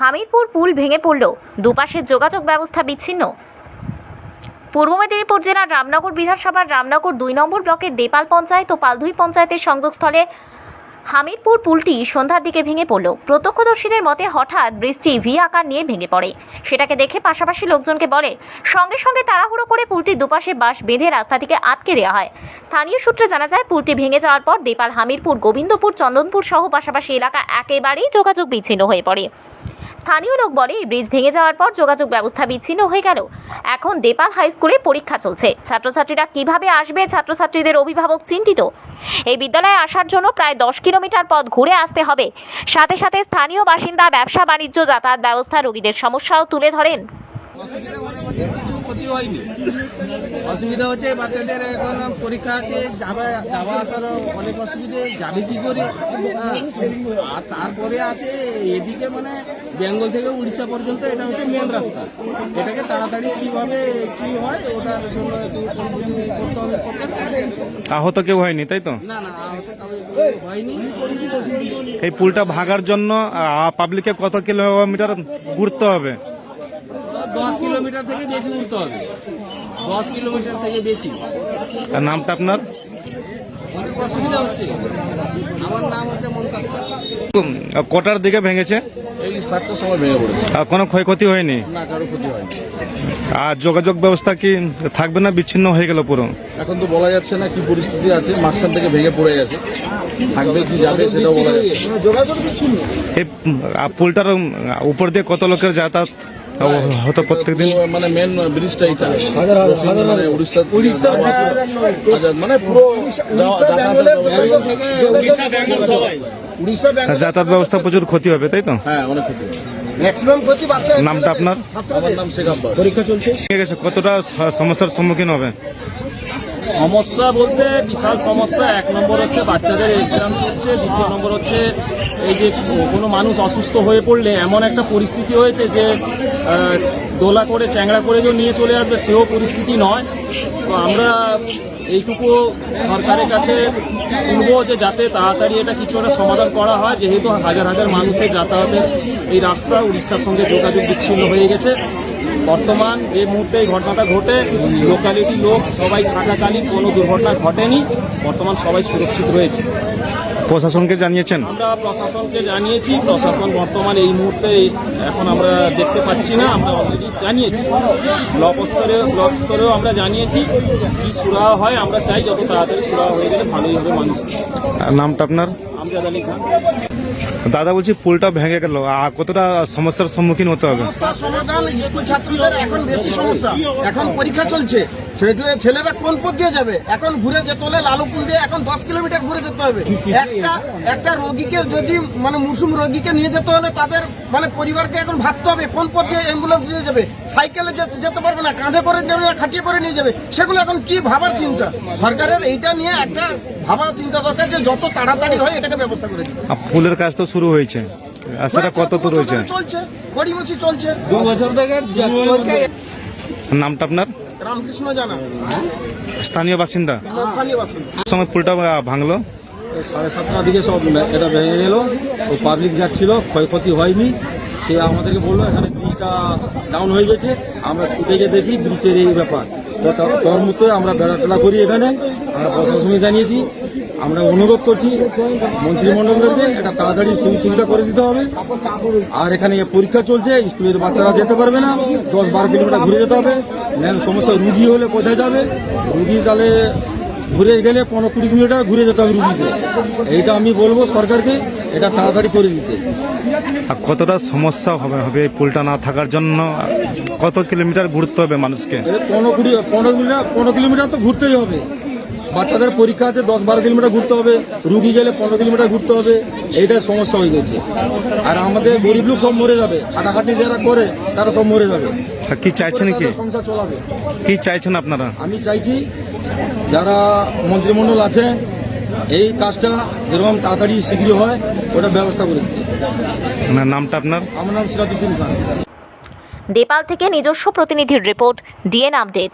হামিরপুর পুল ভেঙে পড়ল, দুপাশের যোগাযোগ ব্যবস্থা বিচ্ছিন্ন। পূর্ব মেদিনীপুর জেলার রামনগর বিধানসভার রামনগর 2 নম্বর ব্লকের দেপাল পঞ্চায়েত ও পালধুই পঞ্চায়েতের সংযোগস্থলে হামিরপুর পুলটি সন্ধ্যার দিকে ভেঙে পড়ল। প্রত্যক্ষদর্শীদের মতে হঠাৎ বৃষ্টি ভি আকার নিয়ে ভেঙে পড়ে। সেটাকে দেখে পাশাপাশি লোকজনকে বলে, সঙ্গে সঙ্গে তাড়াহুড়ো করে পুলটির দুপাশে বাঁশ বেঁধে রাস্তাটিকে আটকে দেওয়া হয়। স্থানীয় সূত্রে জানা যায়, পুলটি ভেঙে যাওয়ার পর দেপাল, হামিরপুর, গোবিন্দপুর, চন্দনপুর সহ পাশাপাশি এলাকা একেবারেই যোগাযোগ বিচ্ছিন্ন হয়ে পড়ে। স্থানীয় লোক বলে, ব্রিজ ভেঙে যাওয়ার পর যোগাযোগ ব্যবস্থা বিচ্ছিন্ন হয়ে গেল। এখন দেপাল হাই স্কুলে পরীক্ষা চলছে, ছাত্রছাত্রীরা কিভাবে আসবে, ছাত্রছাত্রীদের অভিভাবক চিন্তিত। এই বিদ্যালয়ে আসার জন্য প্রায় 10 কিলোমিটার পথ ঘুরে আসতে হবে। সাথে সাথে স্থানীয় বাসিন্দা, ব্যবসা বাণিজ্য, যাতায়াত ব্যবস্থা, রোগীদের সমস্যাও তুলে ধরেন। অসুবিধা হচ্ছে বাচ্চাদের, এখন পরীক্ষা আছে, যাওয়া আসার অনেক অসুবিধে, যাবে কি করে। আর তারপরে আছে এদিকে মানে বেঙ্গল থেকে উড়িষ্যা পর্যন্ত এটা হচ্ছে মেন রাস্তা। এটাকে তাড়াতাড়ি কিভাবে কি হয় ওটার জন্য একটু প্রস্তুতি করতে হবে সরকার। আহত কেউ হয়নি, তাই তো? না না, আহত কেউ হয়নি। এই পুলটা ভাঙার জন্য পাবলিককে কত কিলোমিটার ঘুরতে হবে? 10 কিলোমিটার থেকে বেশি উঠতে হবে, 10 কিলোমিটার থেকে বেশি। আর নামটা আপনার? অনেক অসুবিধা হচ্ছে। আমার নাম হচ্ছে মন্তাসা। কটার দিকে ভেঙেছে? এই 7টার সময় ভেঙে পড়েছে। আর কোনো ক্ষয়ক্ষতি হয়নি? না, কারো ক্ষতি হয়নি। আর যোগাযোগ ব্যবস্থা কি থাকবে না বিচ্ছিন্ন হয়ে গেল পুরো? এখন তো বলা যাচ্ছে না কি পরিস্থিতি আছে, মাঝখান থেকে ভেঙে পড়ে গেছে, থাকবে কি যাবে সেটাও বলা যাচ্ছে না। যোগাযোগ বিচ্ছিন্ন। এই পুলটার উপর দিয়ে কত লোকের যাতায়াত হতো প্রত্যেকদিন? মানে মেন ব্রিজটা এটা মানে উড়িষ্যা মানে পুরো যাতায়াত ব্যবস্থা প্রচুর ক্ষতি হবে, তাই তো? হ্যাঁ, অনেক ক্ষতি। ম্যাক্সিমাম ক্ষতি বাচ্চা। নামটা আপনার? আমার নাম শেখ আব্বাস। পরীক্ষা চলছে। ঠিক আছে, কতটা সমস্যার সম্মুখীন হবে? সমস্যা বলতে বিশাল সমস্যা। 1 নম্বর হচ্ছে বাচ্চাদের এক্সাম চলছে, 2 নম্বর হচ্ছে এই যে কোনো মানুষ অসুস্থ হয়ে পড়লে এমন একটা পরিস্থিতি হয়েছে যে দোলা করে চ্যাংড়া করে যে নিয়ে চলে আসবে সেও পরিস্থিতি নয়। তো আমরা এইটুকু সরকারের কাছে বলবো যে যাতে তাড়াতাড়ি এটা কিছু একটা সমাধান করা হয়, যেহেতু হাজার হাজার মানুষের যাতায়াতের এই রাস্তা উড়িষ্যার সঙ্গে যোগাযোগ বিচ্ছিন্ন হয়ে গেছে। বর্তমান যে মুহূর্তে এই ঘটনাটা ঘটে, লোকালিটি লোক সবাই থাকাকালীন কোনো দুর্ঘটনা ঘটেনি, বর্তমান সবাই সুরক্ষিত রয়েছে। প্রশাসনকে জানিয়েছেন? আমরা প্রশাসনকে জানিয়েছি। প্রশাসন বর্তমান এই মুহূর্তে এখন আমরা দেখতে পাচ্ছি না, আমরা অলরেডি জানিয়েছি। ব্লক স্তরেও আমরা জানিয়েছি। কি সুরাহা হয় আমরা চাই, যত তাড়াতাড়ি সুরাহা হয়ে গেলে ভালোই হবে মানুষ। নামটা আপনার? আমজাদ আলী খান। দাদা বলছি, পুলটা ভেঙে গেল, আর কতটা সমস্যার সম্মুখীন হতে হবে? সমস্যার সমাধান স্কুল ছাত্রীদের এখন বেশি সমস্যা। এখন পরীক্ষা চলছে, ছেলেরা কোন পথ দিয়ে যাবে? এখন ঘুরে যেতে হলে লালুপুল দিয়ে এখন 10 কিলোমিটার ঘুরে যেতে হবে। একটা রোগীকে যদি মানে মুসুম রোগীকে নিয়ে যেতে হলে তাদের মানে পরিবারকে এখন ভাবতে হবে কোন পথ দিয়ে অ্যাম্বুলেন্স নিয়ে যাবে। সাইকেলে যেতে পারবে না, কাঁধে করে যাবে না, খাটিয়ে করে নিয়ে যাবে। সেগুলো এখন কি ভাবার চিন্তা? সরকারের এইটা নিয়ে একটা ভাবার চিন্তা দরকার যে যত তাড়াতাড়ি হয় এটাকে ব্যবস্থা করে দিবে। ফুলের কাজ তো শুরু হয়েছে, আর সেটা কত দূর হয়েছে? চলছে, গড়িমসি চলছে 2 বছর থেকে। নামটা আপনার? রামকৃষ্ণ জানা, স্থানীয় বাসিন্দা। স্থানীয় বাসিন্দা। সময় পুলটা ভাঙলো? 7:30 দিকে সব এটা ভেঙে গেল। ও পাবলিক যাচ্ছিল, ক্ষয়ক্ষতি হয়নি। সে আমাদেরকে বললো এখানে ব্রিজটা ডাউন হয়ে গেছে। আমরা ছুটে গিয়ে দেখি ব্রিজের এই ব্যাপার। তোর মধ্যে আমরা বেড়াটেলা করি, এখানে আমরা প্রশাসনকে জানিয়েছি। আমরা অনুরোধ করছি মন্ত্রিমণ্ডলদেরকে এটা তাড়াতাড়ি সুবিধা করে দিতে হবে। আর এখানে পরীক্ষা চলছে, স্কুলের বাচ্চারা যেতে পারবে না, 10-12 কিলোমিটার ঘুরে যেতে হবে। মেন সমস্যা রুগী হলে কোথায় যাবে? রুগী তাহলে ঘুরে গেলে 15-20 কিলোমিটার ঘুরে যেতে হবে রুগীকে। এইটা আমি বলবো সরকারকে এটা তাড়াতাড়ি করে দিতে। আর কতটা সমস্যা হবে এই পুলটা না থাকার জন্য? কত কিলোমিটার ঘুরতে হবে মানুষকে? 15 কিলোমিটার তো ঘুরতেই হবে। বাচ্চাদের পরীক্ষা আছে, 10-12 কিলোমিটার ঘুরতে হবে। রুগী গেলে 15 কিলোমিটার ঘুরতে হবে। এইটাই সমস্যা হয়ে গেছে। আর আমাদের গরিব লোক সব মরে যাবে, খাটাখাটি যারা করে তারা সব মরে যাবে। কি চাইছেন? কি সংসার চলাবে? কি চাইছেন আপনারা? আমি চাইছি যারা মন্ত্রিমণ্ডল আছে এই কাজটা যেরকম তাড়াতাড়ি শীঘ্র হয় ওটা ব্যবস্থা করে দিতে। নামটা আপনার? আমার নাম সিরাজউদ্দিন খান। দেপাল থেকে নিজস্ব প্রতিনিধির রিপোর্ট, ডিএন আপডেট।